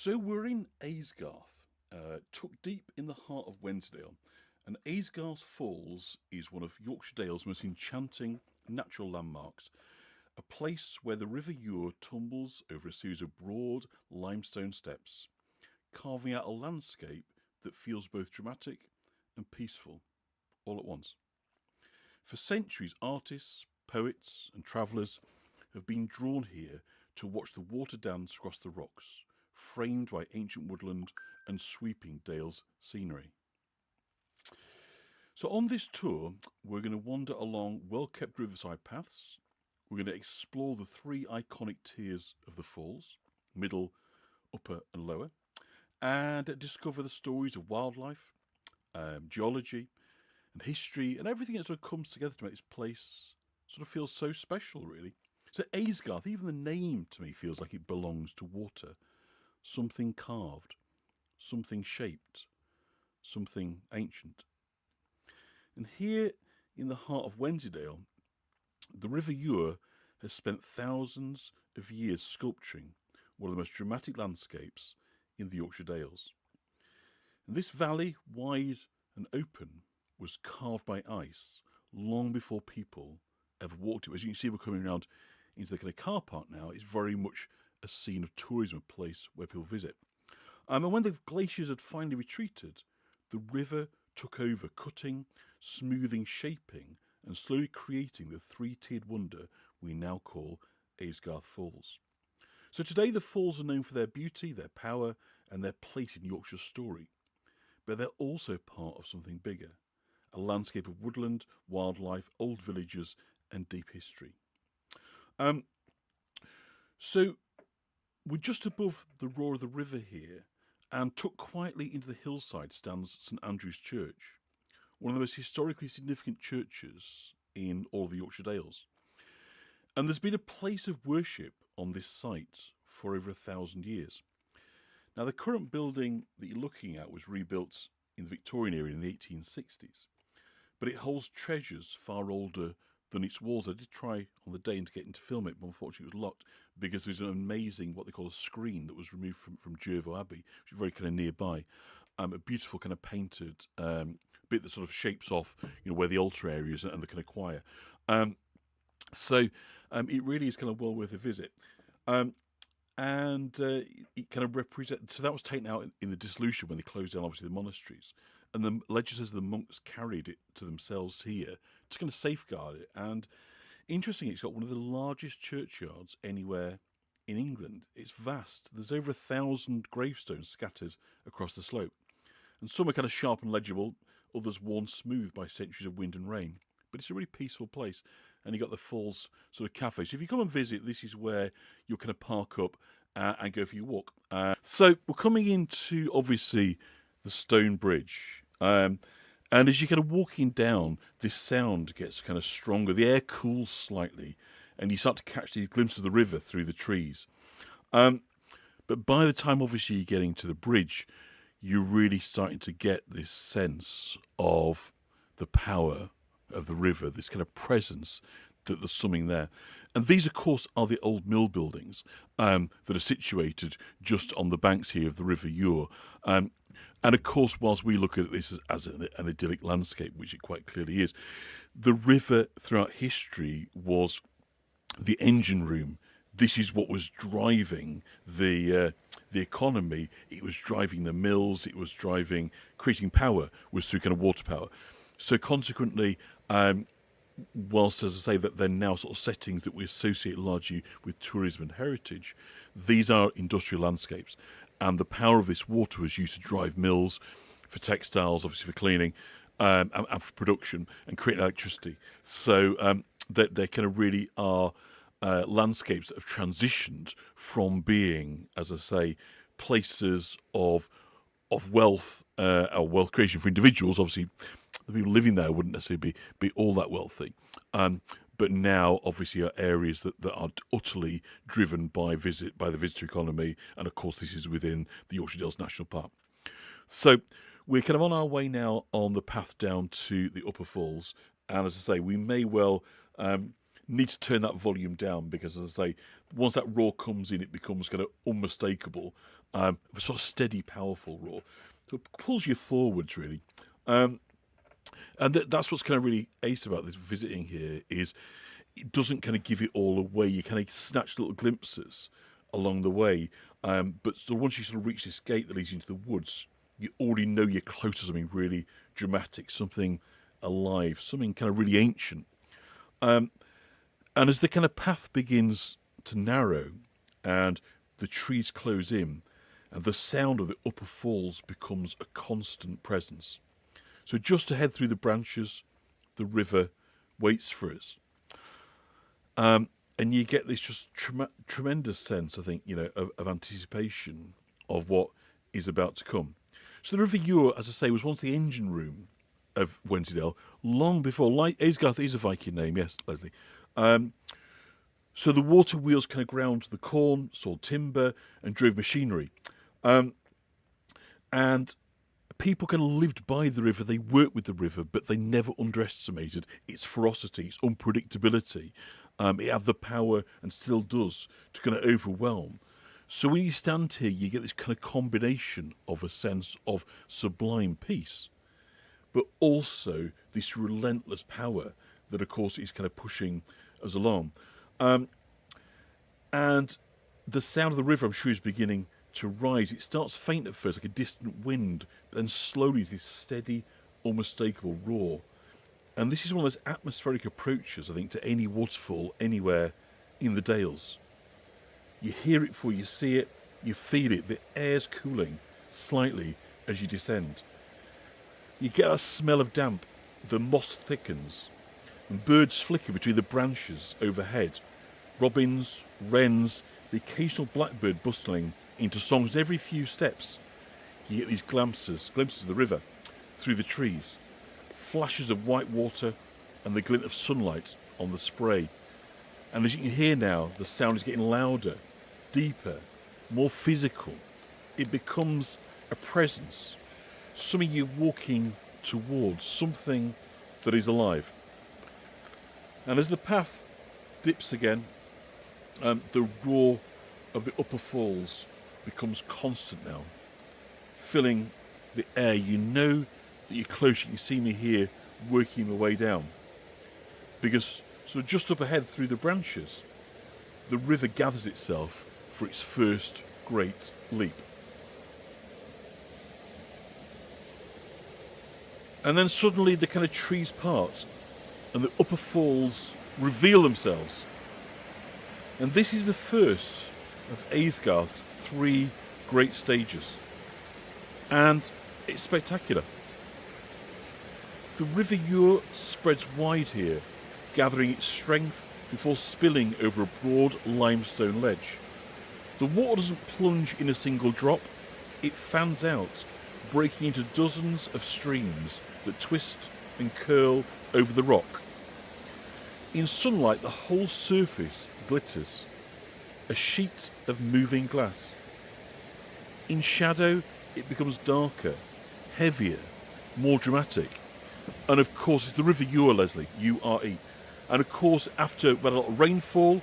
So we're in Aysgarth, tucked deep in the heart of Wensleydale, and Aysgarth Falls is one of Yorkshire Dales' most enchanting natural landmarks, a place where the River Ure tumbles over a series of broad limestone steps, carving out a landscape that feels both dramatic and peaceful all at once. For centuries, artists, poets, and travellers have been drawn here to watch the water dance across the rocks, framed by ancient woodland and sweeping Dales scenery. So, on this tour, we're going to wander along well kept riverside paths. We're going to explore the three iconic tiers of the falls, middle, upper, and lower, and discover the stories of wildlife, geology, and history, and everything that sort of comes together to make this place sort of feel so special, really. So, Aysgarth, even the name to me feels like it belongs to water. Something carved, something shaped, something ancient. And here in the heart of Wensleydale, the River Ure has spent thousands of years sculpturing one of the most dramatic landscapes in the Yorkshire Dales. And this valley, wide and open, was carved by ice long before people ever walked it. As you can see, we're coming around into the kind of car park now. It's very much a scene of tourism, a place where people visit. And when the glaciers had finally retreated, the river took over, cutting, smoothing, shaping, and slowly creating the three-tiered wonder we now call Aysgarth Falls. So today the falls are known for their beauty, their power, and their place in Yorkshire's story. But they're also part of something bigger, a landscape of woodland, wildlife, old villages, and deep history. So we're just above the roar of the river here, and tucked quietly into the hillside stands St Andrew's Church, one of the most historically significant churches in all of the Yorkshire Dales. And there's been a place of worship on this site for over 1,000 years. Now, the current building that you're looking at was rebuilt in the Victorian era in the 1860s, but it holds treasures far older than its walls. I did try on the day to get in to film it, but unfortunately it was locked because there's an amazing, what they call a screen that was removed from Jervo Abbey, which is very kind of nearby. A beautiful kind of painted bit that sort of shapes off, where the altar area is and the kind of choir. So it really is kind of well worth a visit. And it kind of represents. So that was taken out in the dissolution when they closed down, obviously, the monasteries. And the legend says the monks carried it to themselves here to kind of safeguard it. And interestingly, it's got one of the largest churchyards anywhere in England. It's vast. There's over 1,000 gravestones scattered across the slope. And some are kind of sharp and legible, others worn smooth by centuries of wind and rain. But it's a really peaceful place. And you got the Falls sort of cafe. So if you come and visit, this is where you'll kind of park up and go for your walk. So we're coming into, obviously, the stone bridge. And as you're kind of walking down, this sound gets kind of stronger. The air cools slightly, and you start to catch these glimpses of the river through the trees. But by the time, obviously, you're getting to the bridge, you're really starting to get this sense of the power of the river, this kind of presence that there's something there. And these, of course, are the old mill buildings that are situated just on the banks here of the River Ure. And of course, whilst we look at this as an idyllic landscape, which it quite clearly is, the river throughout history was the engine room. This is what was driving the economy. It was driving the mills. It was creating power was through kind of water power. So consequently, whilst, as I say, that they're now sort of settings that we associate largely with tourism and heritage, these are industrial landscapes. And the power of this water was used to drive mills for textiles, obviously for cleaning, and for production and create electricity. So they kind of really are landscapes that have transitioned from being, as I say, places of wealth or wealth creation for individuals. Obviously, the people living there wouldn't necessarily be all that wealthy. But now, obviously, are areas that are utterly driven by the visitor economy. And, of course, this is within the Yorkshire Dales National Park. So we're kind of on our way now on the path down to the Upper Falls. And, as I say, we may well need to turn that volume down because, as I say, once that roar comes in, it becomes kind of unmistakable. A sort of steady, powerful roar. So it pulls you forwards, really. And that's what's kind of really ace about this visiting here is it doesn't kind of give it all away. You kind of snatch little glimpses along the way. But so once you sort of reach this gate that leads you into the woods, you already know you're close to something really dramatic, something alive, something kind of really ancient. And as the kind of path begins to narrow and the trees close in, and the sound of the upper falls becomes a constant presence. So just ahead through the branches, the river waits for us. And you get this just tremendous sense, I think, of anticipation of what is about to come. So the River Ure, as I say, was once the engine room of Wensleydale, long before, Aysgarth is a Viking name, yes, Leslie. So the water wheels kind of ground the corn, sawed timber, and drove machinery. And people kind of lived by the river, they worked with the river, but they never underestimated its ferocity, its unpredictability. It had the power, and still does, to kind of overwhelm. So when you stand here, you get this kind of combination of a sense of sublime peace, but also this relentless power that, of course, is kind of pushing us along. And the sound of the river, I'm sure, is beginning to rise. It starts faint at first, like a distant wind, but then slowly this steady, unmistakable roar. And this is one of those atmospheric approaches, I think, to any waterfall anywhere in the Dales. You hear it before you see it, you feel it, the air's cooling slightly as you descend. You get a smell of damp, the moss thickens, and birds flicker between the branches overhead. Robins, wrens, the occasional blackbird bustling into songs. And every few steps, you get these glimpses of the river through the trees, flashes of white water and the glint of sunlight on the spray. And as you can hear now, the sound is getting louder, deeper, more physical. It becomes a presence, something you're walking towards, something that is alive. And as the path dips again, the roar of the upper falls becomes constant now, filling the air. You know that you're close. You can see me here working my way down, because sort of just up ahead through the branches, the river gathers itself for its first great leap. And then suddenly the kind of trees part and the upper falls reveal themselves. And this is the first of Aysgarth's 3 great stages. And it's spectacular. The River Ure spreads wide here, gathering its strength before spilling over a broad limestone ledge. The water doesn't plunge in a single drop, it fans out, breaking into dozens of streams that twist and curl over the rock. In sunlight, the whole surface glitters, a sheet of moving glass. In shadow, it becomes darker, heavier, more dramatic. And of course, it's the River Ure, Leslie, U-R-E. And of course, after about a lot of rainfall,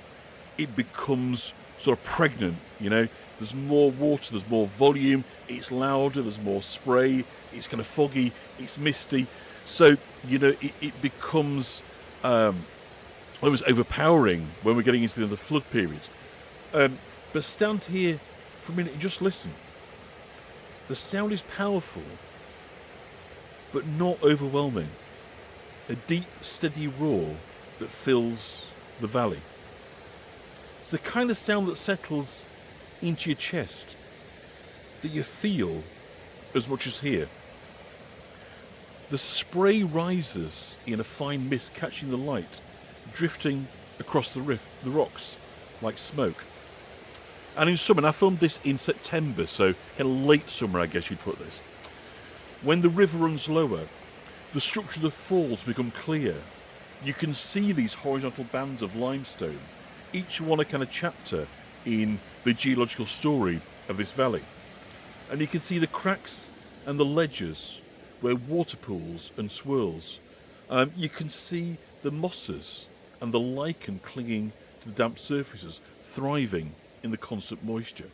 it becomes sort of pregnant, There's more water, there's more volume, it's louder, there's more spray, it's kind of foggy, it's misty. So, it becomes almost overpowering when we're getting into the flood period. But stand here for a minute and just listen. The sound is powerful, but not overwhelming. A deep, steady roar that fills the valley. It's the kind of sound that settles into your chest, that you feel as much as hear. The spray rises in a fine mist, catching the light, drifting across the rocks like smoke. And in summer, and I filmed this in September, so kind of late summer, I guess you'd put this. When the river runs lower, the structure of the falls become clear. You can see these horizontal bands of limestone, each one a kind of chapter in the geological story of this valley. And you can see the cracks and the ledges where water pools and swirls. You can see the mosses and the lichen clinging to the damp surfaces, thriving in the constant moisture.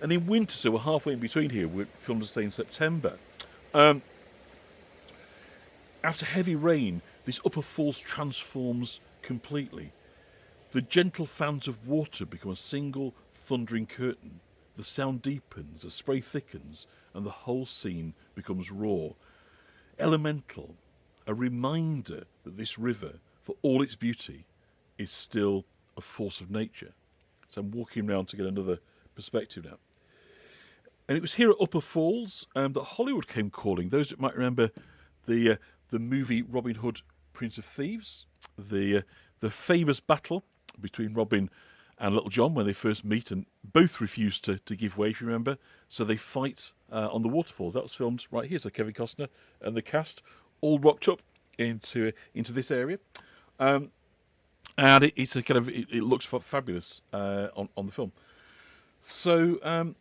And in winter, so we're halfway in between here, we're filmed to say in September. After heavy rain, this upper falls transforms completely. The gentle fans of water become a single thundering curtain. The sound deepens, the spray thickens, and the whole scene becomes raw. Elemental, a reminder that this river, for all its beauty, is still a force of nature. So I'm walking around to get another perspective now. And it was here at Upper Falls that Hollywood came calling. Those that might remember the movie Robin Hood, Prince of Thieves, the famous battle between Robin and Little John when they first meet, and both refuse to give way, if you remember. So they fight on the waterfalls. That was filmed right here. So Kevin Costner and the cast all rocked up into this area. And it's a kind of, it looks fabulous on the film. So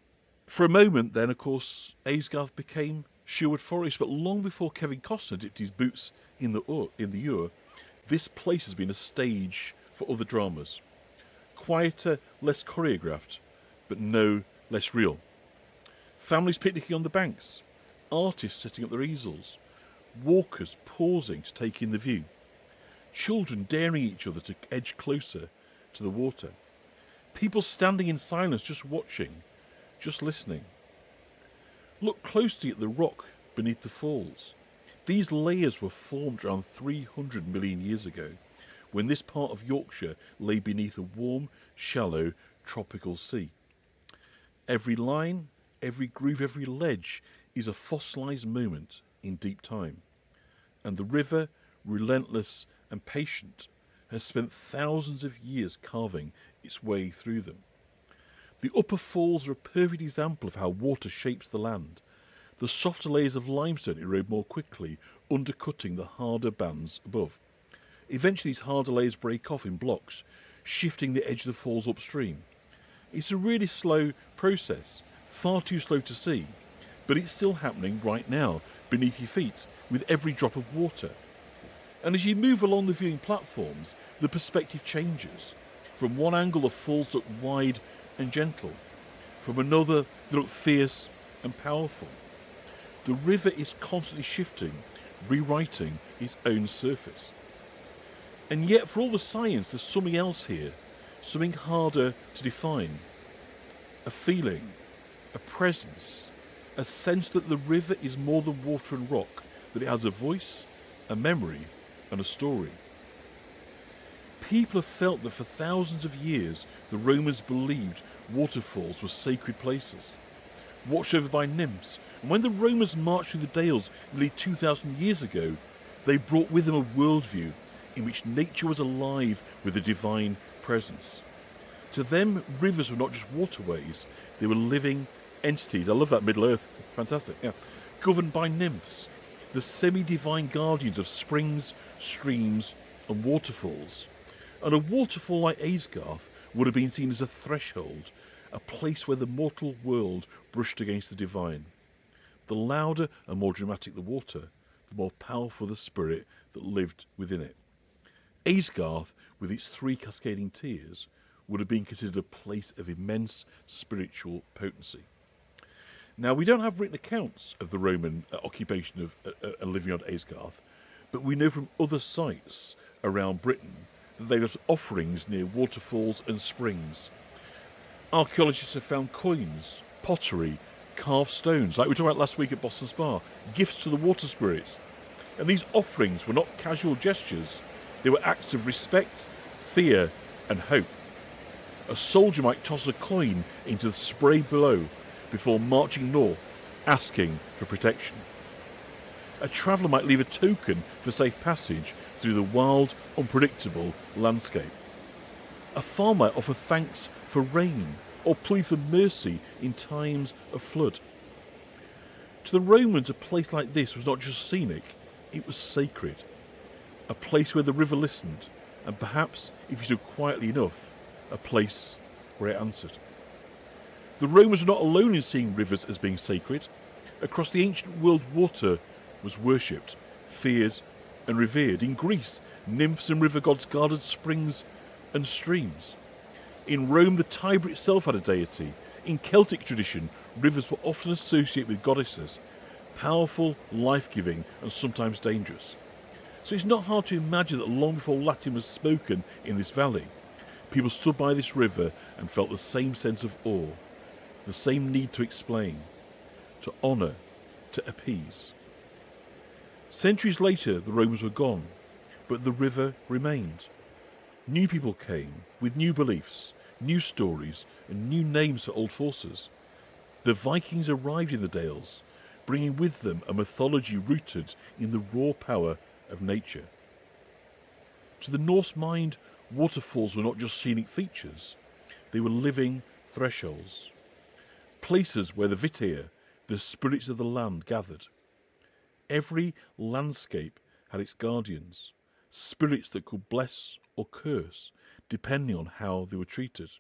for a moment then, of course, Aysgarth became Sherwood Forest, but long before Kevin Costner dipped his boots in the Ure, this place has been a stage for other dramas. Quieter, less choreographed, but no less real. Families picnicking on the banks, artists setting up their easels, walkers pausing to take in the view, children daring each other to edge closer to the water, people standing in silence just watching, just listening. Look closely at the rock beneath the falls. These layers were formed around 300 million years ago, when this part of Yorkshire lay beneath a warm, shallow, tropical sea. Every line, every groove, every ledge is a fossilised moment in deep time. And the river, relentless and patient, has spent thousands of years carving its way through them. The upper falls are a perfect example of how water shapes the land. The softer layers of limestone erode more quickly, undercutting the harder bands above. Eventually these harder layers break off in blocks, shifting the edge of the falls upstream. It's a really slow process, far too slow to see, but it's still happening right now, beneath your feet, with every drop of water. And as you move along the viewing platforms, the perspective changes. From one angle the falls look wide and gentle, from another they look fierce and powerful. The river is constantly shifting, rewriting its own surface. And yet, for all the science, there's something else here, something harder to define. A feeling, a presence, a sense that the river is more than water and rock, that it has a voice, a memory, and a story. People have felt that for thousands of years, the Romans believed waterfalls were sacred places, watched over by nymphs. And when the Romans marched through the Dales nearly 2,000 years ago, they brought with them a worldview in which nature was alive with a divine presence. To them, rivers were not just waterways, they were living entities. I love that Middle Earth, fantastic, yeah. Governed by nymphs, the semi-divine guardians of springs, streams and waterfalls. And a waterfall like Aysgarth would have been seen as a threshold, a place where the mortal world brushed against the divine. The louder and more dramatic the water, the more powerful the spirit that lived within it. Aysgarth, with its 3 cascading tiers, would have been considered a place of immense spiritual potency. Now, we don't have written accounts of the Roman occupation of living on Aysgarth, but we know from other sites around Britain that they left offerings near waterfalls and springs. Archaeologists have found coins, pottery, carved stones, like we talked about last week at Boston Spa, gifts to the water spirits. And these offerings were not casual gestures, they were acts of respect, fear and hope. A soldier might toss a coin into the spray below before marching north, asking for protection. A traveller might leave a token for safe passage through the wild, unpredictable landscape. A farmer might offer thanks for rain or plead for mercy in times of flood. To the Romans, a place like this was not just scenic, it was sacred. A place where the river listened, and perhaps, if you stood quietly enough, a place where it answered. The Romans were not alone in seeing rivers as being sacred. Across the ancient world, water was worshipped, feared and revered. In Greece, nymphs and river gods guarded springs and streams. In Rome, the Tiber itself had a deity. In Celtic tradition, rivers were often associated with goddesses, powerful, life-giving, and sometimes dangerous. So it's not hard to imagine that long before Latin was spoken in this valley, people stood by this river and felt the same sense of awe, the same need to explain, to honour, to appease. Centuries later, the Romans were gone, but the river remained. New people came with new beliefs, new stories, and new names for old forces. The Vikings arrived in the Dales, bringing with them a mythology rooted in the raw power of nature. To the Norse mind, waterfalls were not just scenic features, they were living thresholds, places where the Vitir, the spirits of the land, gathered. Every landscape had its guardians, spirits that could bless or curse, depending on how they were treated.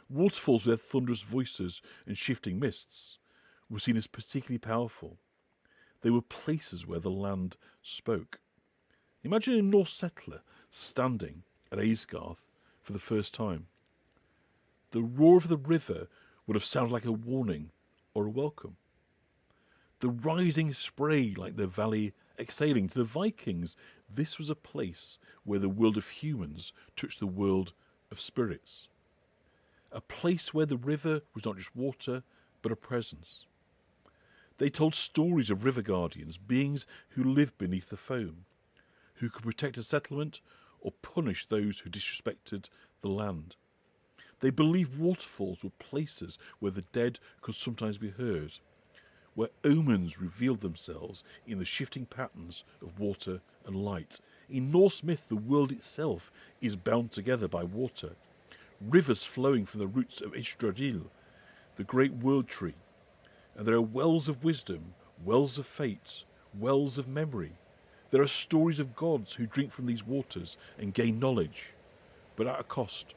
Waterfalls with their thunderous voices and shifting mists were seen as particularly powerful. They were places where the land spoke. Imagine a Norse settler standing at Aysgarth for the first time. The roar of the river would have sounded like a warning or a welcome. The rising spray like the valley exhaling. To the Vikings, this was a place where the world of humans touched the world of spirits. A place where the river was not just water, but a presence. They told stories of river guardians, beings who lived beneath the foam, who could protect a settlement or punish those who disrespected the land. They believed waterfalls were places where the dead could sometimes be heard, where omens revealed themselves in the shifting patterns of water and light. In Norse myth, the world itself is bound together by water, rivers flowing from the roots of Yggdrasil, the great world tree. And there are wells of wisdom, wells of fate, wells of memory. There are stories of gods who drink from these waters and gain knowledge, but at a cost.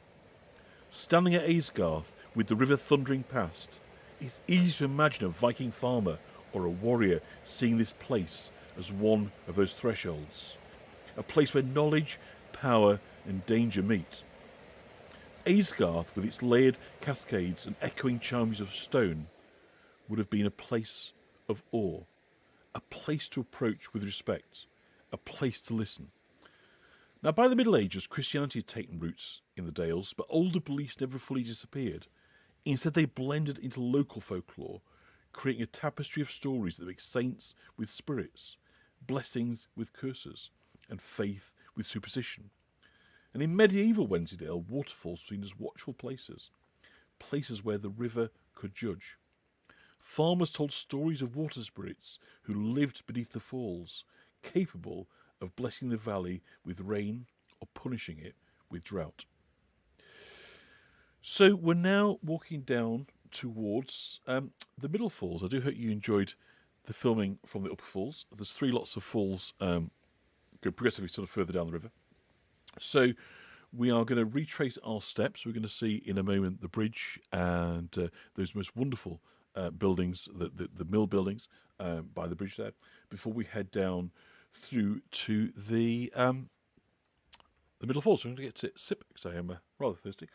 Standing at Aysgarth with the river thundering past, it's easy to imagine a Viking farmer or a warrior seeing this place as one of those thresholds, a place where knowledge, power and danger meet. Aysgarth, with its layered cascades and echoing chimes of stone, would have been a place of awe, a place to approach with respect, a place to listen. Now, by the Middle Ages, Christianity had taken roots in the Dales, but older beliefs never fully disappeared. Instead, they blended into local folklore, creating a tapestry of stories that mix saints with spirits, blessings with curses, and faith with superstition. And in medieval Wensleydale, waterfalls were seen as watchful places, places where the river could judge. Farmers told stories of water spirits who lived beneath the falls, capable of blessing the valley with rain or punishing it with drought. So we're now walking down towards the middle falls. I do hope you enjoyed the filming from the upper falls. There's three lots of falls go progressively sort of further down the river. So we are going to retrace our steps. We're going to see in a moment the bridge and those most wonderful buildings, the mill buildings by the bridge there, before we head down through to the middle falls. So I'm going to get a sip because I am rather thirsty.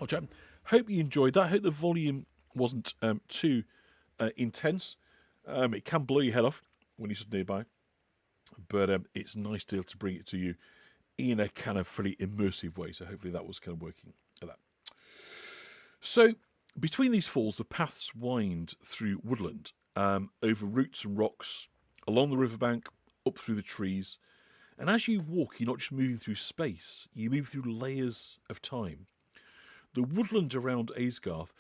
Oh, chap. Hope you enjoyed that. I hope the volume wasn't too intense. It can blow your head off when you're stood nearby, but it's nice to be able to bring it to you in a kind of fairly immersive way. So hopefully that was kind of working at that. So between these falls, the paths wind through woodland, over roots and rocks, along the riverbank, up through the trees. And as you walk, you're not just moving through space, you move through layers of time. The woodland around Aysgarth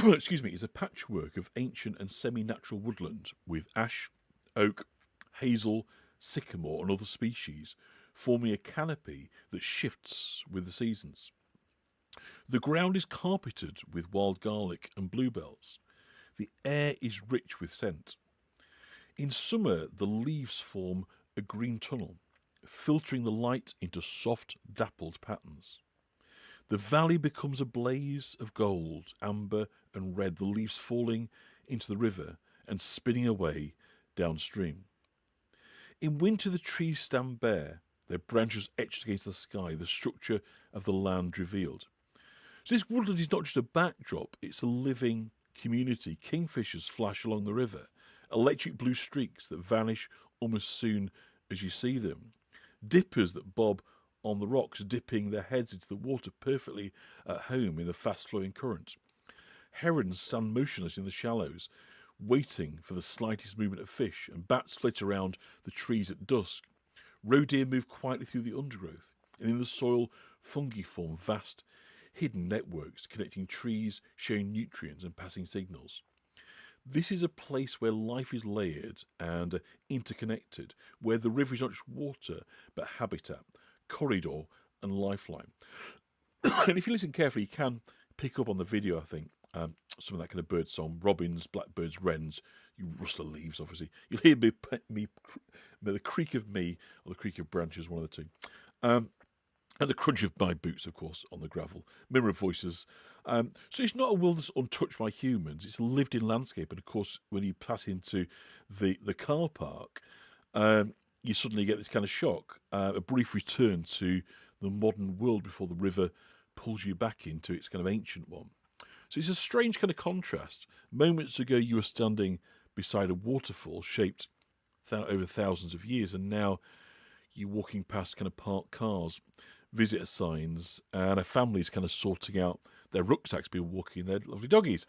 excuse me, is a patchwork of ancient and semi-natural woodland with ash, oak, hazel, sycamore and other species, forming a canopy that shifts with the seasons. The ground is carpeted with wild garlic and bluebells. The air is rich with scent. In summer, the leaves form a green tunnel, filtering the light into soft, dappled patterns. The valley becomes a blaze of gold, amber and red, the leaves falling into the river and spinning away downstream. In winter, the trees stand bare, their branches etched against the sky, the structure of the land revealed. So this woodland is not just a backdrop, it's a living community. Kingfishers flash along the river, electric blue streaks that vanish almost soon as you see them. Dippers that bob on the rocks, dipping their heads into the water perfectly at home in the fast-flowing current. Herons stand motionless in the shallows, waiting for the slightest movement of fish, and bats flit around the trees at dusk. Roe deer move quietly through the undergrowth, and in the soil, fungi form vast, hidden networks connecting trees, sharing nutrients and passing signals. This is a place where life is layered and interconnected, where the river is not just water, but habitat, corridor, and lifeline. And if you listen carefully, you can pick up on the video, I think, some of that kind of bird song, robins, blackbirds, wrens, you rustle of leaves, obviously. You'll hear the creak of me or the creak of branches, one of the two. And the crunch of my boots, of course, on the gravel. Mirror of voices. So it's not a wilderness untouched by humans. It's a lived-in landscape. And, of course, when you pass into the car park, you suddenly get this kind of shock, a brief return to the modern world before the river pulls you back into its kind of ancient one. So it's a strange kind of contrast. Moments ago, you were standing beside a waterfall shaped over thousands of years, and now you're walking past kind of parked cars, visitor signs, and a family's kind of sorting out their rucksacks, people walking their lovely doggies.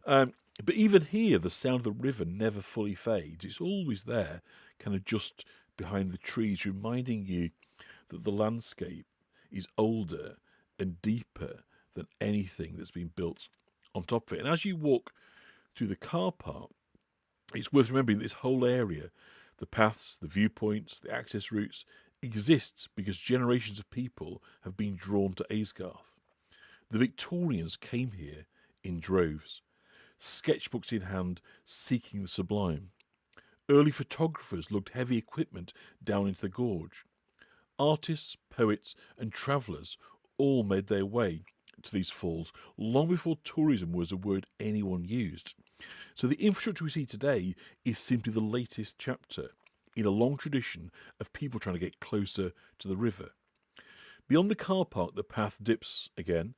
But even here, the sound of the river never fully fades. It's always there, kind of just behind the trees, reminding you that the landscape is older and deeper than anything that's been built on top of it. And as you walk through the car park, it's worth remembering that this whole area, the paths, the viewpoints, the access routes, exists because generations of people have been drawn to Aysgarth. The Victorians came here in droves, sketchbooks in hand, seeking the sublime. Early photographers lugged heavy equipment down into the gorge. Artists, poets, and travellers all made their way to these falls long before tourism was a word anyone used. So the infrastructure we see today is simply the latest chapter in a long tradition of people trying to get closer to the river. Beyond the car park, the path dips again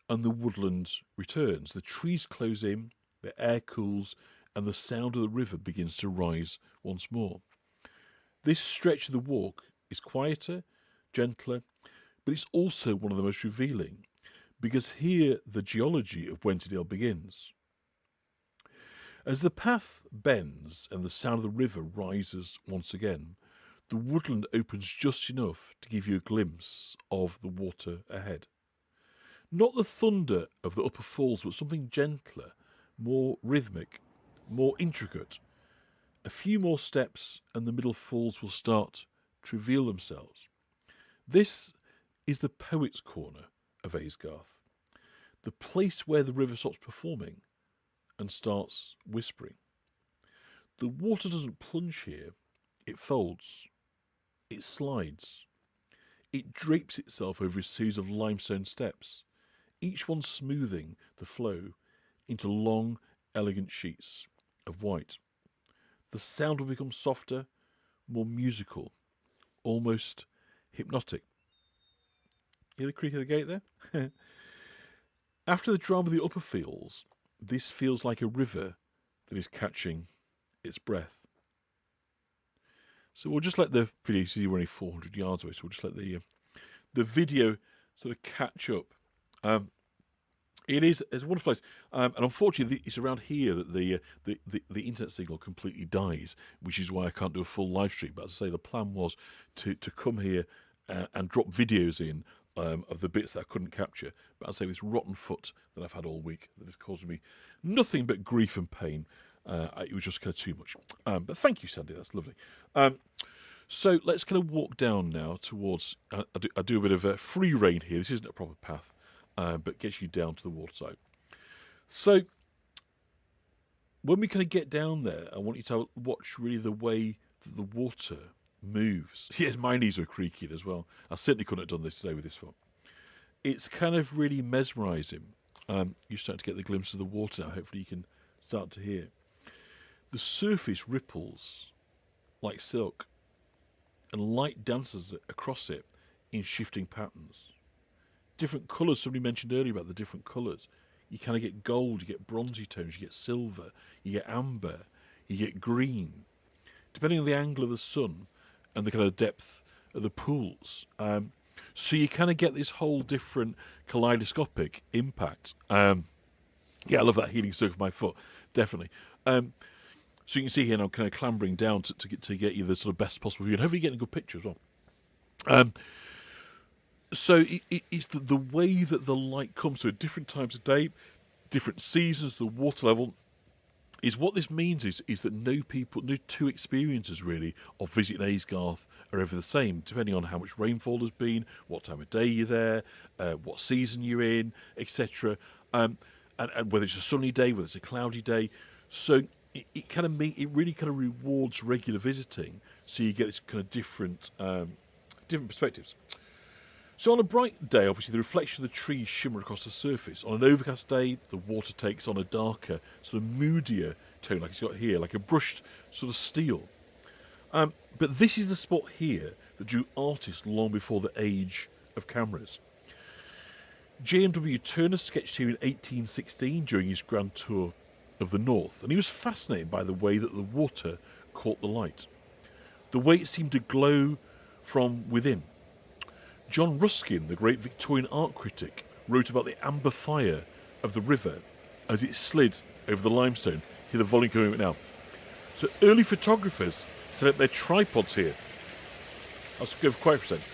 and the woodland returns. The trees close in, the air cools, and the sound of the river begins to rise once more. This stretch of the walk is quieter, gentler, but it's also one of the most revealing, because here the geology of Wensleydale begins. As the path bends and the sound of the river rises once again, the woodland opens just enough to give you a glimpse of the water ahead. Not the thunder of the upper falls, but something gentler, more rhythmic, more intricate. A few more steps and the middle falls will start to reveal themselves. This is the Poet's Corner of Aysgarth, the place where the river stops performing and starts whispering. The water doesn't plunge here, it folds, it slides, it drapes itself over a series of limestone steps, each one smoothing the flow into long, elegant sheets of white. The sound will become softer, more musical, almost hypnotic. Hear the creak of the gate there? After the drama of the upper fields, this feels like a river that is catching its breath. So we'll just let the video, you see we're only 400 yards away, so we'll just let the video sort of catch up. It's a wonderful place, and unfortunately it's around here that the internet signal completely dies, which is why I can't do a full live stream. But as I say, the plan was to come here and drop videos in of the bits that I couldn't capture. But as I say, this rotten foot that I've had all week that has caused me nothing but grief and pain. It was just kind of too much. But thank you, Sandy. That's lovely. So let's kind of walk down now towards. I do a bit of a free rein here. This isn't a proper path, but gets you down to the waterside. So when we kind of get down there, I want you to watch really the way that the water moves. Yes, my knees are creaking as well. I certainly couldn't have done this today with this foot. It's kind of really mesmerising. You're starting to get the glimpse of the water now. Hopefully you can start to hear. The surface ripples like silk, and light dances across it in shifting patterns. different colours. Somebody mentioned earlier about the different colours. You kind of get gold, you get bronzy tones, you get silver, you get amber, you get green. Depending on the angle of the sun and the kind of depth of the pools. So you kind of get this whole different kaleidoscopic impact. Yeah, I love that healing circle for my foot, definitely. So you can see here now, kind of clambering down to get you the sort of best possible view, and hopefully you're getting a good picture as well. So it's the way that the light comes through at different times of day, different seasons, the water level. Is what this means is that no two experiences really of visiting Aysgarth are ever the same, depending on how much rainfall there's been, what time of day you're there, what season you're in, etc. And whether it's a sunny day, whether it's a cloudy day. So it really kind of rewards regular visiting. So you get this kind of different perspectives. So on a bright day, obviously, the reflection of the trees shimmer across the surface. On an overcast day, the water takes on a darker, sort of moodier tone, like it's got here, like a brushed sort of steel. But this is the spot here that drew artists long before the age of cameras. J.M.W. Turner sketched here in 1816 during his grand tour of the north, and he was fascinated by the way that the water caught the light, the way it seemed to glow from within. John Ruskin, the great Victorian art critic, wrote about the amber fire of the river as it slid over the limestone. Hear the volume coming up now. So early photographers set up their tripods here. I'll just go for quiet for a second.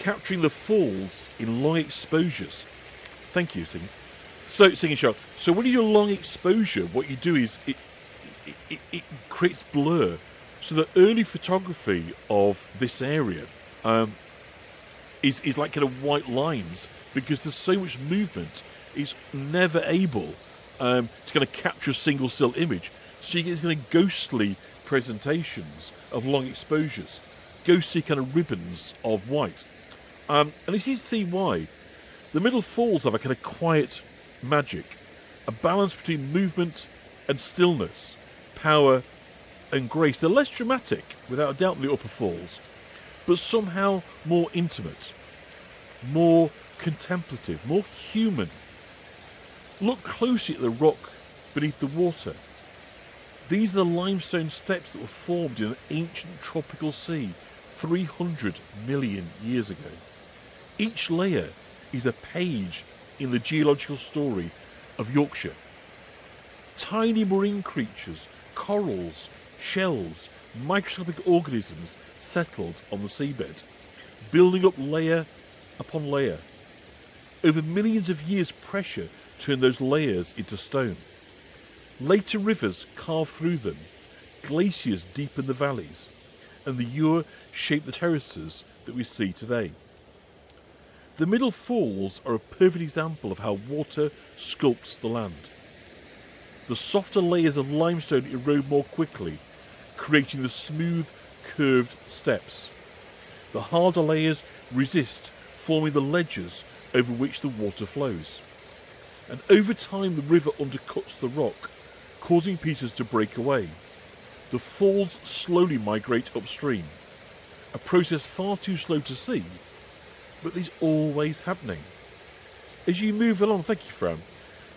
Capturing the falls in long exposures. Thank you, Singing. Singing Shark. So when you do long exposure, what you do is it creates blur. So the early photography of this area is like kind of white lines because there's so much movement. It's never able to kind of capture a single still image. So you get these kind of ghostly presentations of long exposures, ghostly kind of ribbons of white. And it's easy to see why. The Middle Falls have a kind of quiet magic, a balance between movement and stillness, power and grace. They're less dramatic, without a doubt, than the Upper Falls, but somehow more intimate, more contemplative, more human. Look closely at the rock beneath the water. These are the limestone steps that were formed in an ancient tropical sea 300 million years ago. Each layer is a page in the geological story of Yorkshire. Tiny marine creatures, corals, shells, microscopic organisms settled on the seabed, building up layer upon layer. Over millions of years, pressure turned those layers into stone. Later rivers carved through them, glaciers deepened the valleys, and the Ure shaped the terraces that we see today. The Middle Falls are a perfect example of how water sculpts the land. The softer layers of limestone erode more quickly, creating the smooth, curved steps. The harder layers resist, forming the ledges over which the water flows. And over time the river undercuts the rock, causing pieces to break away. The falls slowly migrate upstream, a process far too slow to see, but is always happening. As you move along, thank you, Fran,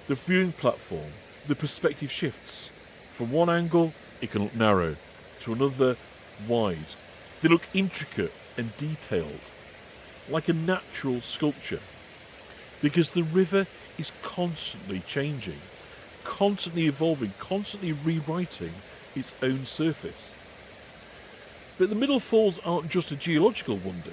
the viewing platform, the perspective shifts. From one angle, it can look narrow, to another, wide. They look intricate and detailed, like a natural sculpture, because the river is constantly changing, constantly evolving, constantly rewriting its own surface. But the Middle Falls aren't just a geological wonder,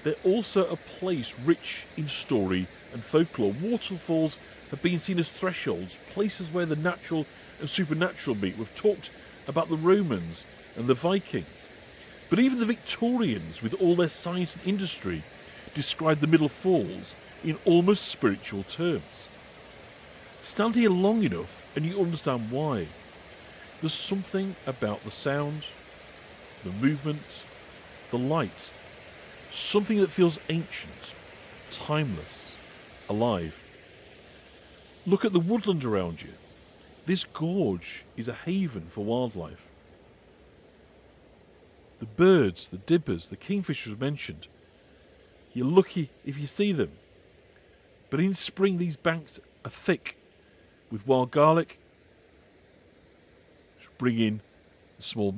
they're also a place rich in story and folklore. Waterfalls have been seen as thresholds, places where the natural and supernatural meet. We've talked about the Romans and the Vikings, but even the Victorians, with all their science and industry, described the Middle Falls in almost spiritual terms. Stand here long enough and you understand why. There's something about the sound, the movement, the light, something that feels ancient, timeless, alive. Look at the woodland around you. This gorge is a haven for wildlife. The birds, the dibbers, the kingfishers were mentioned. You're lucky if you see them. But in spring, these banks are thick with wild garlic, which bring in small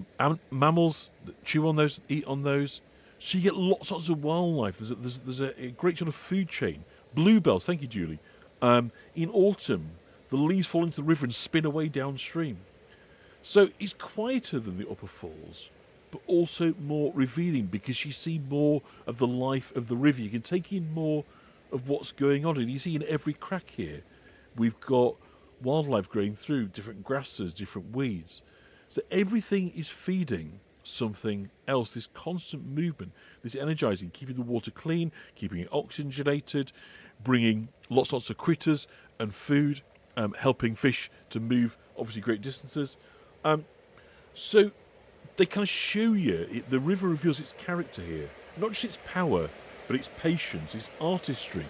mammals that chew on those, eat on those. So you get lots of wildlife. There's a great sort of food chain. Bluebells, thank you, Julie. In autumn, the leaves fall into the river and spin away downstream. So it's quieter than the upper falls, but also more revealing because you see more of the life of the river. You can take in more of what's going on. And you see in every crack here, we've got wildlife growing through, different grasses, different weeds. So everything is feeding something else, this constant movement, this energizing, keeping the water clean, keeping it oxygenated, bringing lots of critters and food, helping fish to move obviously great distances. So they kind of show you, the river reveals its character here, not just its power, but its patience, its artistry,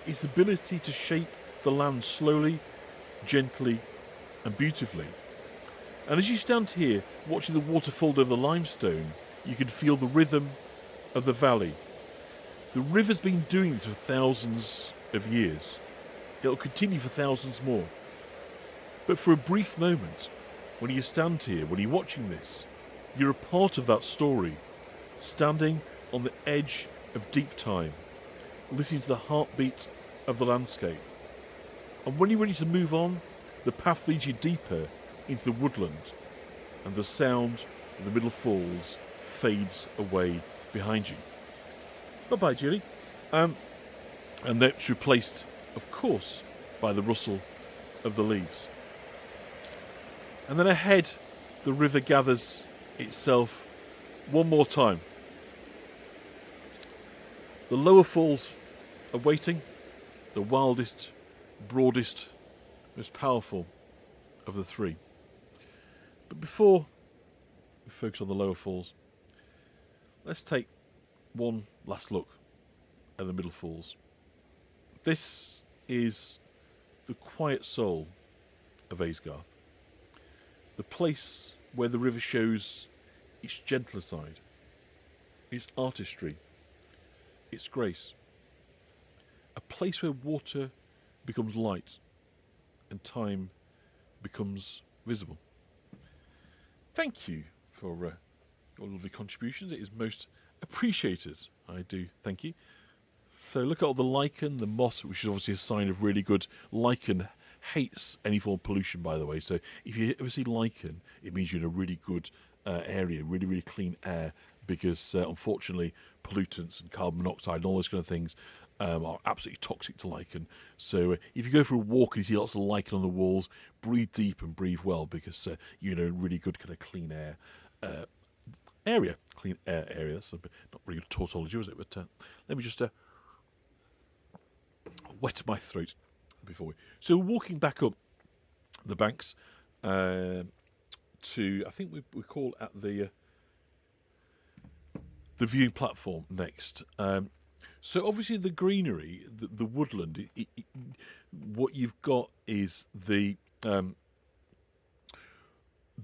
its ability to shape the land slowly, gently and beautifully. And as you stand here, watching the water fold over the limestone, you can feel the rhythm of the valley. The river's been doing this for thousands of years. It'll continue for thousands more. But for a brief moment, when you stand here, when you're watching this, you're a part of that story, standing on the edge of deep time, listening to the heartbeat of the landscape. And when you're ready to move on, the path leads you deeper into the woodland, and the sound of the Middle Falls fades away behind you. Bye-bye, Julie. And that's replaced, of course, by the rustle of the leaves. And then ahead, the river gathers itself one more time. The lower falls are waiting, the wildest, broadest, most powerful of the three. But before we focus on the lower falls, let's take one last look at the Middle Falls. This is the quiet soul of Aysgarth, the place where the river shows its gentler side, its artistry, its grace. A place where water becomes light and time becomes visible. Thank you for your lovely contributions. It is most appreciated. I do thank you. So look at all the lichen, the moss, which is obviously a sign of really good. Lichen hates any form of pollution, by the way. So if you ever see lichen, it means you're in a really good area, really, really clean air, because unfortunately pollutants and carbon monoxide and all those kind of things are absolutely toxic to lichen. So if you go for a walk and you see lots of lichen on the walls, breathe deep and breathe well, because you're in a really good kind of clean air area. Clean air area. That's not really good tautology, was it? But let me just wet my throat before we... So we're walking back up the banks to, I think we call at the viewing platform next. So obviously the greenery, the woodland, what you've got is the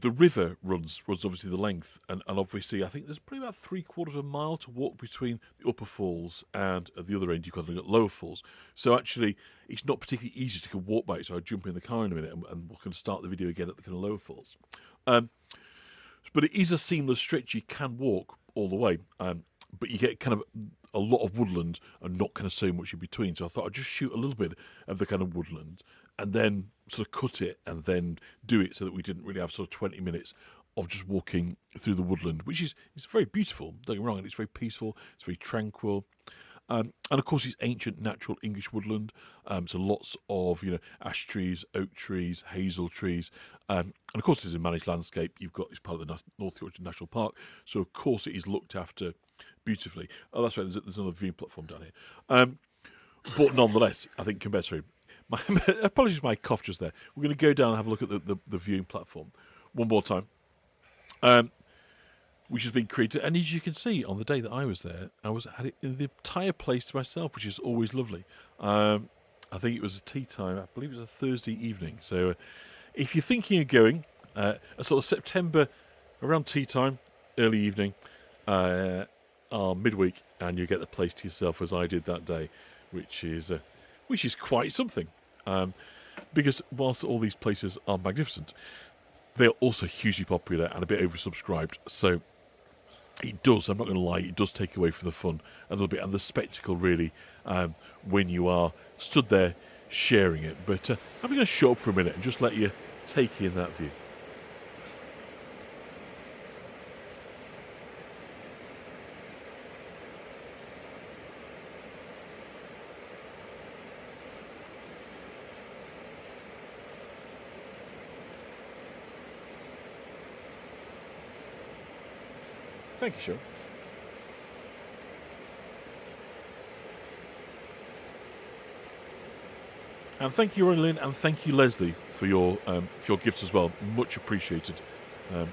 river runs obviously the length, and obviously I think there's probably about 3/4 of a mile to walk between the upper falls and at the other end you've got the lower falls. So actually it's not particularly easy to walk by it, so I'll jump in the car in a minute and we're going to start the video again at the kind of lower falls. But it is a seamless stretch. You can walk all the way, but you get kind of a lot of woodland and not kind of so much in between. So I thought I'd just shoot a little bit of the kind of woodland and then sort of cut it and then do it so that we didn't really have sort of 20 minutes of just walking through the woodland, which is very beautiful, don't get me wrong, and it's very peaceful, it's very tranquil. And of course it's ancient natural English woodland, so lots of ash trees, oak trees, hazel trees, and of course it's a managed landscape. You've got, it's part of the North Yorkshire National Park, so of course it is looked after beautifully. Oh, that's right, there's another viewing platform down here. But nonetheless, I think compared to apologies for my cough just there. We're going to go down and have a look at the viewing platform one more time, which has been created. And as you can see, on the day that I was there, had it in the entire place to myself, which is always lovely. I think it was a tea time. I believe it was a Thursday evening. So if you're thinking of going, a sort of September, around tea time, early evening, are midweek, and you get the place to yourself, as I did that day, which is quite something. Because whilst all these places are magnificent, they're also hugely popular and a bit oversubscribed. So it does, I'm not going to lie, it does take away from the fun a little bit and the spectacle, really, when you are stood there sharing it. But I'm going to shut up for a minute and just let you take in that view. Thank you, Sean. And thank you, Lynn, and thank you, Leslie, for your gifts as well. Much appreciated. Um,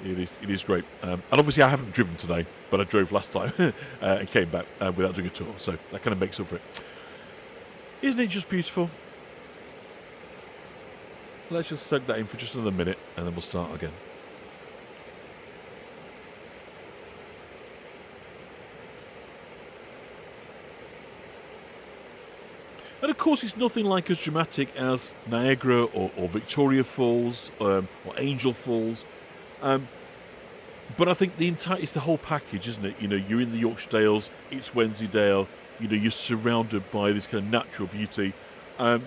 it is great. And obviously, I haven't driven today, but I drove last time and came back without doing a tour, so that kind of makes up for it. Isn't it just beautiful? Let's just soak that in for just another minute, and then we'll start again. And of course, it's nothing like as dramatic as Niagara or Victoria Falls or Angel Falls. But I think it's the whole package, isn't it? You know, you're in the Yorkshire Dales, it's Wensleydale, you know, you're surrounded by this kind of natural beauty. And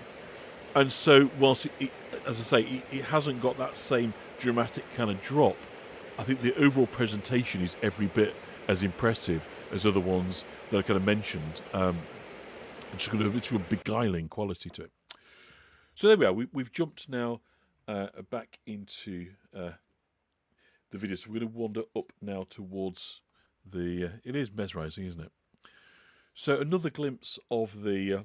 so, whilst, as I say, it hasn't got that same dramatic kind of drop, I think the overall presentation is every bit as impressive as other ones that I kind of mentioned. It's got a beguiling quality to it. So there we are. We've jumped now back into the video. So we're going to wander up now towards the. It is mesmerising, isn't it? So another glimpse of the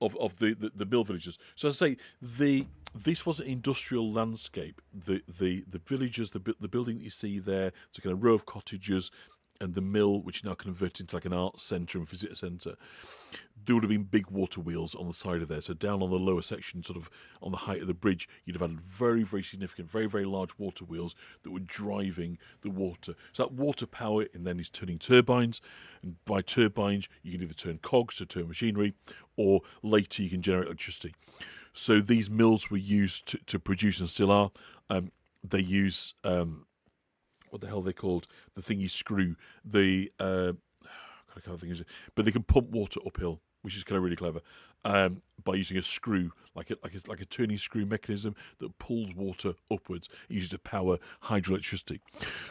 mill villages. So as I say, this was an industrial landscape. The villages, the building that you see there, it's a kind of row of cottages, and the mill, which is now converted into like an arts centre and visitor centre. There would have been big water wheels on the side of there. So down on the lower section, sort of on the height of the bridge, you'd have had very, very significant, very, very large water wheels that were driving the water. So that water power and then is turning turbines. And by turbines, you can either turn cogs to turn machinery, or later you can generate electricity. So these mills were used to produce, and still are. They use what the hell are they called? The thing you screw. I can't think of it. But they can pump water uphill, which is kind of really clever, by using a screw, like a turning screw mechanism that pulls water upwards, used to power hydroelectricity.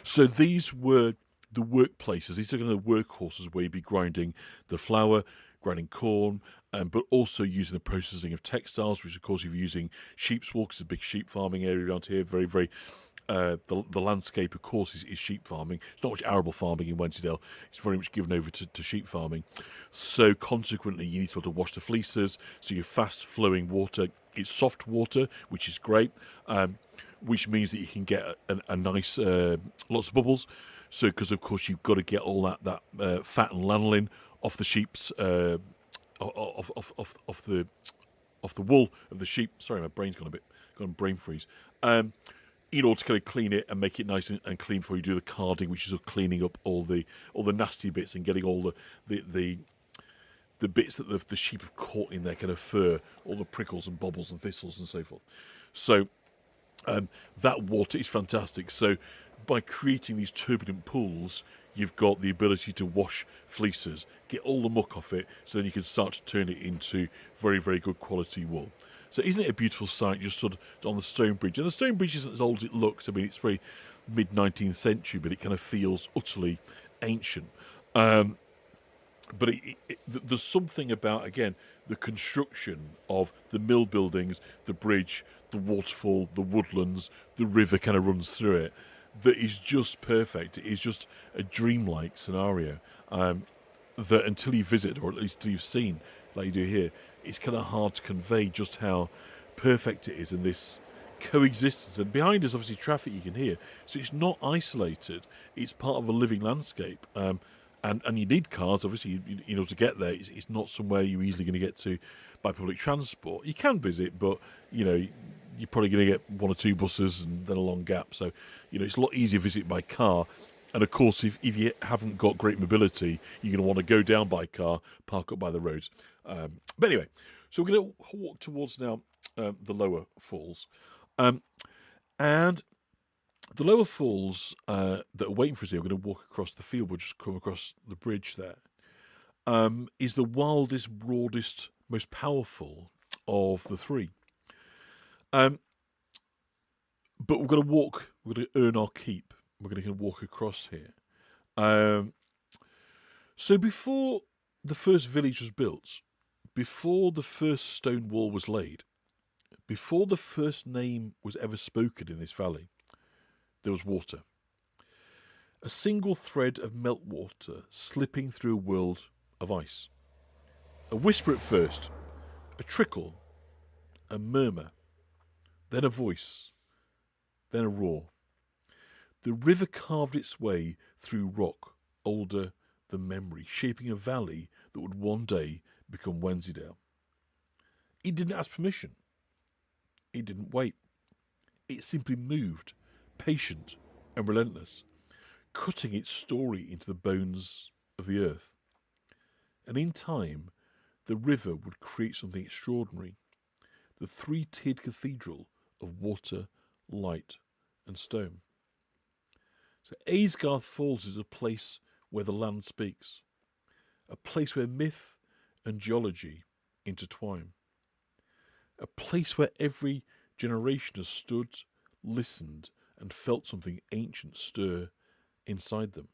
So these were the workplaces. These are kind of the workhorses where you'd be grinding the flour, grinding corn, but also using the processing of textiles, which of course you're using sheep's wool, because it's a big sheep farming area around here, very, very. The landscape, of course, is sheep farming. It's not much arable farming in Wensleydale. It's very much given over to sheep farming. So consequently, you need to be able to wash the fleeces. So your fast-flowing water, it's soft water, which is great, which means that you can get a nice, lots of bubbles. So because, of course, you've got to get all that fat and lanolin off the sheep's, off the wool of the sheep. Sorry, my brain's gone brain freeze. In order to kind of clean it and make it nice and clean before you do the carding, which is sort of cleaning up all the nasty bits and getting all the bits that the sheep have caught in their kind of fur, all the prickles and bobbles and thistles and so forth. So that water is fantastic. So by creating these turbulent pools, you've got the ability to wash fleeces, get all the muck off it, so then you can start to turn it into very, very good quality wool. So isn't it a beautiful sight, just sort of on the stone bridge? And the stone bridge isn't as old as it looks. I mean, it's very mid-19th century, but it kind of feels utterly ancient. But there's something about, again, the construction of the mill buildings, the bridge, the waterfall, the woodlands, the river kind of runs through it, that is just perfect. It is just a dreamlike scenario that until you visit, or at least until you've seen, like you do here, it's kind of hard to convey just how perfect it is in this coexistence. And behind us, obviously, traffic you can hear. So it's not isolated. It's part of a living landscape. And you need cars, obviously, you know, to get there. It's not somewhere you're easily going to get to by public transport. You can visit, but, you know, you're probably going to get one or two buses and then a long gap. So, it's a lot easier to visit by car. And of course, if you haven't got great mobility, you're going to want to go down by car, park up by the roads. But anyway, so we're going to walk towards now the lower falls. And the lower falls that are waiting for us here, we're going to walk across the field. We'll just come across the bridge there. Is the wildest, broadest, most powerful of the three. But we're going to walk, we're going to earn our keep. We're going to walk across here. So before the first village was built, before the first stone wall was laid, before the first name was ever spoken in this valley, there was water. A single thread of meltwater slipping through a world of ice. A whisper at first, a trickle, a murmur, then a voice, then a roar. The river carved its way through rock older than memory, shaping a valley that would one day become Wensleydale. It didn't ask permission. It didn't wait. It simply moved, patient and relentless, cutting its story into the bones of the earth. And in time, the river would create something extraordinary. The three-tiered cathedral of water, light and stone. So Aysgarth Falls is a place where the land speaks. A place where myth and geology intertwine. A place where every generation has stood, listened and felt something ancient stir inside them.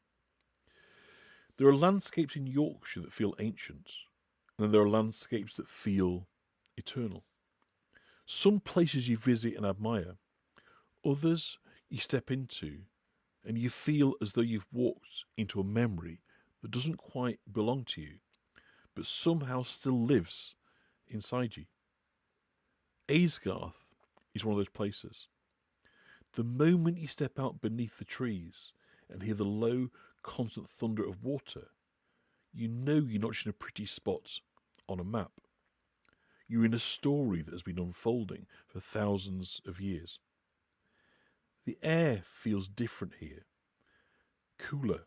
There are landscapes in Yorkshire that feel ancient, and then there are landscapes that feel eternal. Some places you visit and admire, others you step into and you feel as though you've walked into a memory that doesn't quite belong to you, but somehow still lives inside you. Aysgarth is one of those places. The moment you step out beneath the trees and hear the low, constant thunder of water, you know you're not just in a pretty spot on a map. You're in a story that has been unfolding for thousands of years. The air feels different here. Cooler,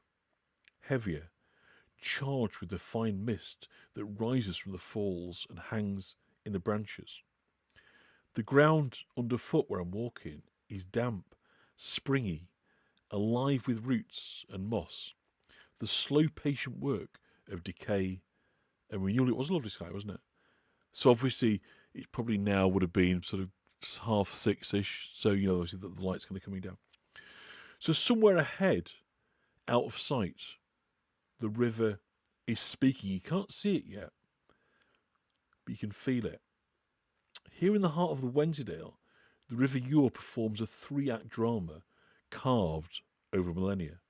heavier, charged with the fine mist that rises from the falls and hangs in the branches. The ground underfoot where I'm walking is damp, springy, alive with roots and moss. The slow, patient work of decay and renewal. It was a lovely sky, wasn't it? So obviously, it probably now would have been sort of 6:30ish. So, obviously the light's going to be coming down. So somewhere ahead, out of sight, the river is speaking. You can't see it yet, but you can feel it. Here in the heart of the Wensleydale, the River Ure performs a 3-act drama carved over millennia.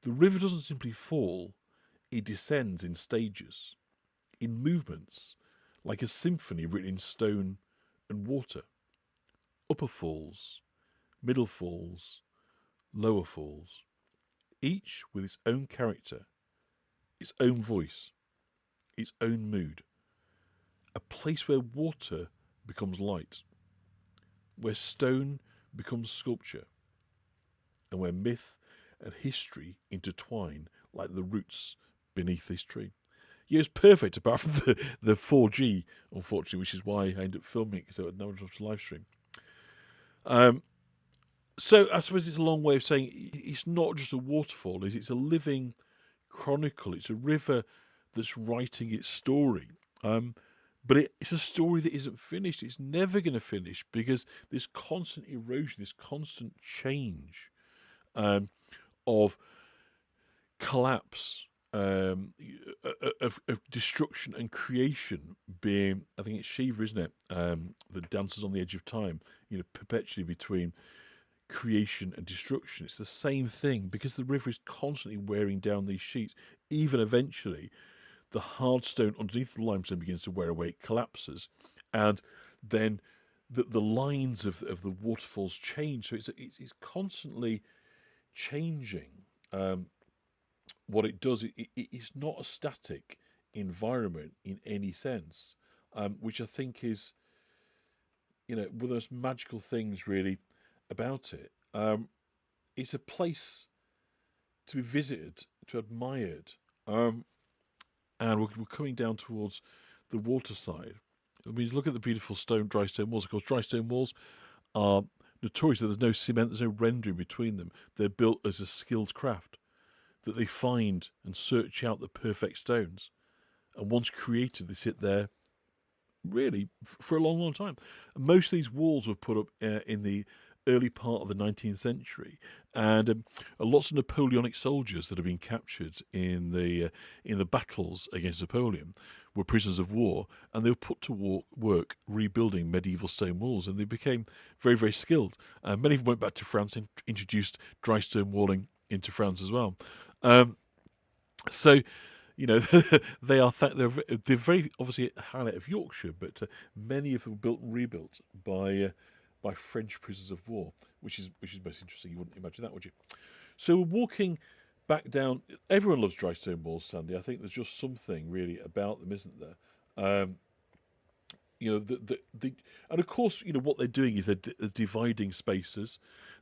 The river doesn't simply fall, it descends in stages, in movements, like a symphony written in stone and water. Upper falls, middle falls, lower falls, each with its own character, its own voice, its own mood. A place where water becomes light, where stone becomes sculpture, and where myth and history intertwine like the roots beneath this tree. Yeah, it's perfect apart from the 4G, unfortunately, which is why I ended up filming it, because I had no one to live stream. So I suppose it's a long way of saying it's not just a waterfall, it's a living chronicle. It's a river that's writing its story. But it's a story that isn't finished. It's never going to finish, because this constant erosion, this constant change of collapse, of destruction and creation being, I think it's Shiva, isn't it, that dances on the edge of time, perpetually between creation and destruction. It's the same thing, because the river is constantly wearing down these sheets. Even eventually, the hard stone underneath the limestone begins to wear away, it collapses, and then the lines of the waterfalls change. So it's constantly changing. What it does, it's not a static environment in any sense, which I think is, one of those magical things really about it. It's a place to be visited, to admired, and we're coming down towards the waterside. I mean, look at the beautiful dry stone walls. Of course, dry stone walls are notorious that there's no cement, there's no rendering between them. They're built as a skilled craft, that they find and search out the perfect stones. And once created, they sit there really for a long, long time. And most of these walls were put up in the early part of the 19th century, and lots of Napoleonic soldiers that have been captured in the battles against Napoleon were prisoners of war, and they were put to work rebuilding medieval stone walls, and they became very, very skilled. Many of them went back to France and introduced dry stone walling into France as well. So, they're very obviously a highlight of Yorkshire, but many of them were built and rebuilt by French prisoners of war, which is most interesting. You wouldn't imagine that, would you? So we're walking back down. Everyone loves dry stone walls, Sandy. I think there's just something really about them, isn't there? And of course, what they're doing is they're dividing spaces.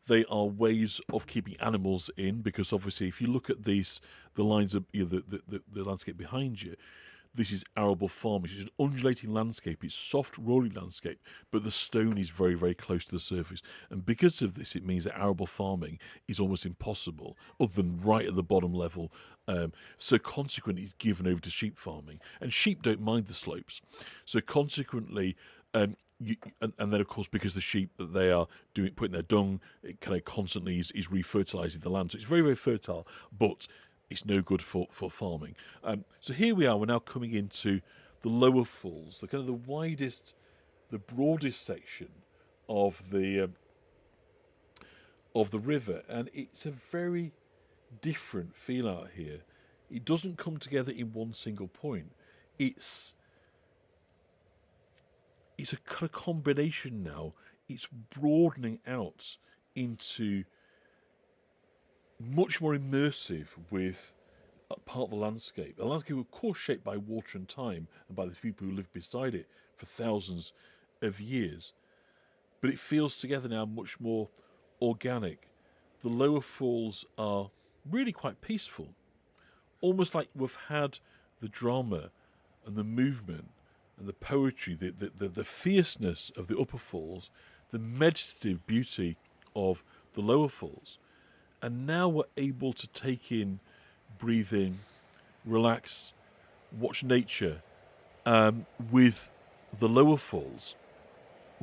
They are ways of keeping animals in, because obviously, if you look at the lines of the landscape behind you, this is arable farming. It's an undulating landscape. It's soft, rolling landscape, but the stone is very, very close to the surface. And because of this, it means that arable farming is almost impossible, other than right at the bottom level. So consequently, it's given over to sheep farming. And sheep don't mind the slopes. So consequently, and then, of course, because the sheep that they are putting their dung, it kind of constantly is refertilising the land. So it's very, very fertile, but it's no good for farming. So here we are. We're now coming into the lower falls, the kind of the widest, the broadest section of the river, and it's a very different feel out here. It doesn't come together in one single point. It's a kind of combination now. It's broadening out into much more immersive with a part of the landscape. A landscape, of course, shaped by water and time and by the people who lived beside it for thousands of years. But it feels together now much more organic. The lower falls are really quite peaceful. Almost like we've had the drama and the movement and the poetry, the fierceness of the upper falls, the meditative beauty of the lower falls. And now we're able to take in, breathe in, relax, watch nature with the lower falls,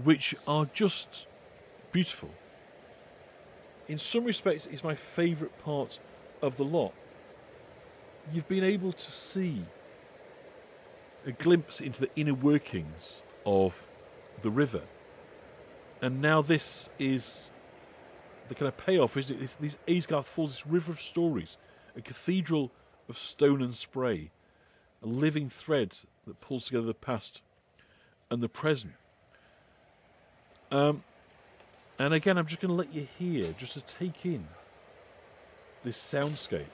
which are just beautiful. In some respects, it's my favourite part of the lot. You've been able to see a glimpse into the inner workings of the river. And now this is the kind of payoff, isn't it? These Aysgarth Falls, this river of stories, a cathedral of stone and spray, a living thread that pulls together the past and the present. And again, I'm just going to let you hear, just to take in this soundscape.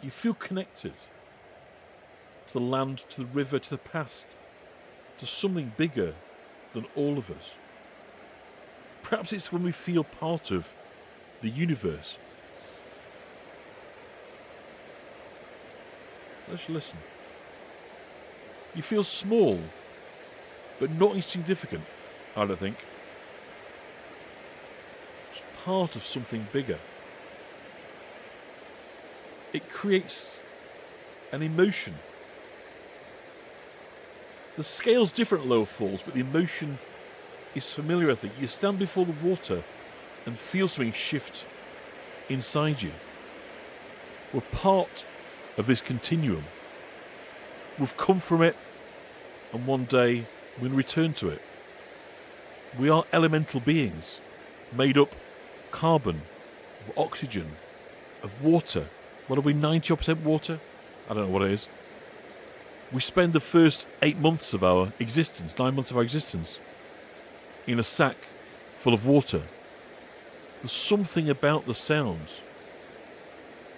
You feel connected to the land, to the river, to the past, to something bigger than all of us. Perhaps it's when we feel part of the universe. Let's listen. You feel small, but not insignificant, I don't think. It's part of something bigger. It creates an emotion. The scale's different at lower falls, but the emotion is familiar, I think. You stand before the water and feel something shift inside you. We're part of this continuum. We've come from it, and one day we'll return to it. We are elemental beings, made up of carbon, of oxygen, of water. What are we, 90% water? I don't know what it is. We spend the first 8 months of our existence, 9 months of our existence, in a sack full of water. There's something about the sound.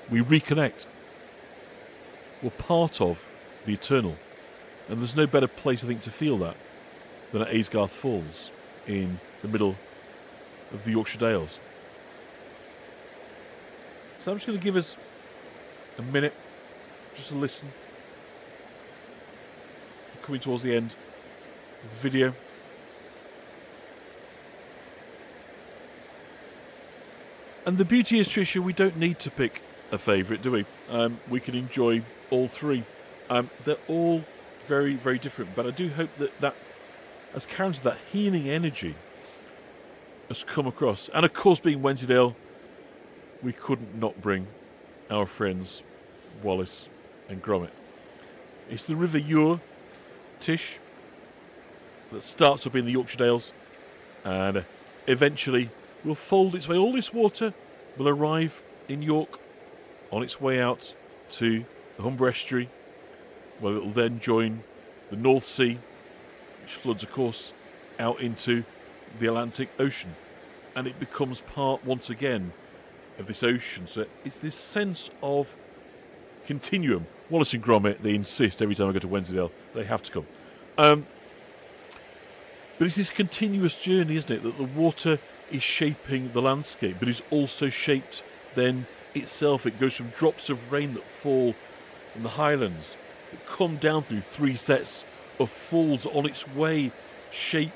We reconnect. We're part of the eternal. And there's no better place, I think, to feel that than at Aysgarth Falls. in the middle of the Yorkshire Dales. So I'm just going to give us a minute just to listen. Coming towards the end of the video. And the beauty is, Tricia, we don't need to pick a favourite, do we? We can enjoy all three. They're all very, very different, but I do hope that as counted, that healing energy has come across. And of course, being Wensleydale, we couldn't not bring our friends Wallace and Gromit. It's the River Ure, Tish, that starts up in the Yorkshire Dales and eventually will fold its way. All this water will arrive in York on its way out to the Humber Estuary, where it will then join the North Sea, which floods, of course, out into the Atlantic Ocean. And it becomes part, once again, of this ocean. So it's this sense of continuum. Wallace and Gromit, they insist every time I go to Wensleydale, they have to come. But it's this continuous journey, isn't it? That the water is shaping the landscape, but it's also shaped then itself. It goes from drops of rain that fall in the highlands, that come down through 3 sets of falls on its way, shape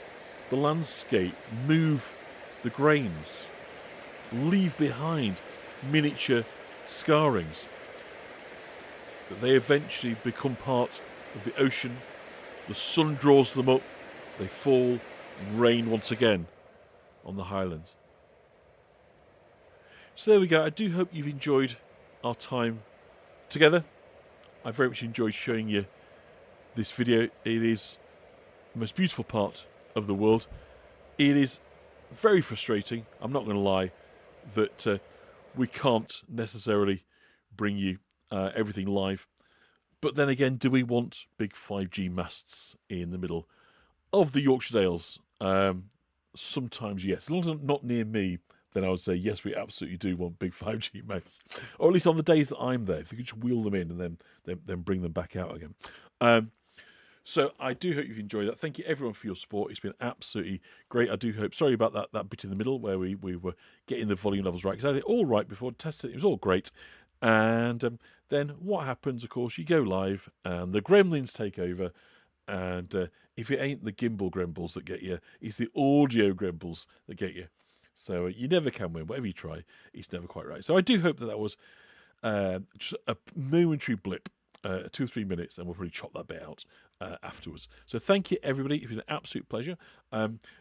the landscape, move the grains, leave behind miniature scarrings. But they eventually become part of the ocean. The sun draws them up, they fall, rain once again on the highlands. So there we go. I do hope you've enjoyed our time together. I very much enjoyed showing you this video. It is the most beautiful part of the world. It is very frustrating, I'm not going to lie, that we can't necessarily bring you everything live. But then again, do we want big 5G masts in the middle of the Yorkshire Dales? Sometimes yes. As long as it's not near me, then I would say yes, we absolutely do want big 5G masts. Or at least on the days that I'm there, if you could just wheel them in and then bring them back out again. So I do hope you've enjoyed that. Thank you everyone for your support. It's been absolutely great. I do hope. Sorry about that bit in the middle where we were getting the volume levels right, because I had it all right before testing. It was all great. And then what happens, of course, you go live and the gremlins take over. And if it ain't the gimbal grembles that get you, it's the audio grembles that get you. So you never can win. Whatever you try, it's never quite right. So I do hope that was just a momentary blip, 2 or 3 minutes, and we'll probably chop that bit out afterwards. So thank you, everybody. It's been an absolute pleasure.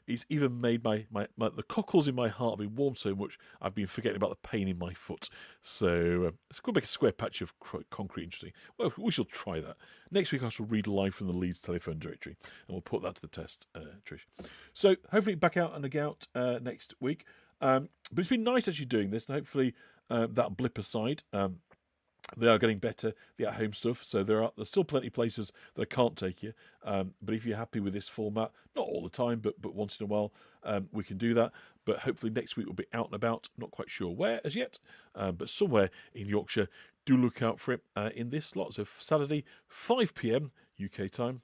It's even made the cockles in my heart have been warmed so much I've been forgetting about the pain in my foot. So it's going to make a square patch of concrete interesting. Well, we shall try that. Next week I shall read live from the Leeds telephone directory, and we'll put that to the test, Trish. So hopefully back out and about next week. But it's been nice actually doing this, and hopefully that blip aside, they are getting better, the at-home stuff. So there's still plenty of places that I can't take you. But if you're happy with this format, not all the time, but once in a while, we can do that. But hopefully next week we'll be out and about. Not quite sure where as yet, but somewhere in Yorkshire. Do look out for it in this slot. So Saturday, 5 p.m. UK time.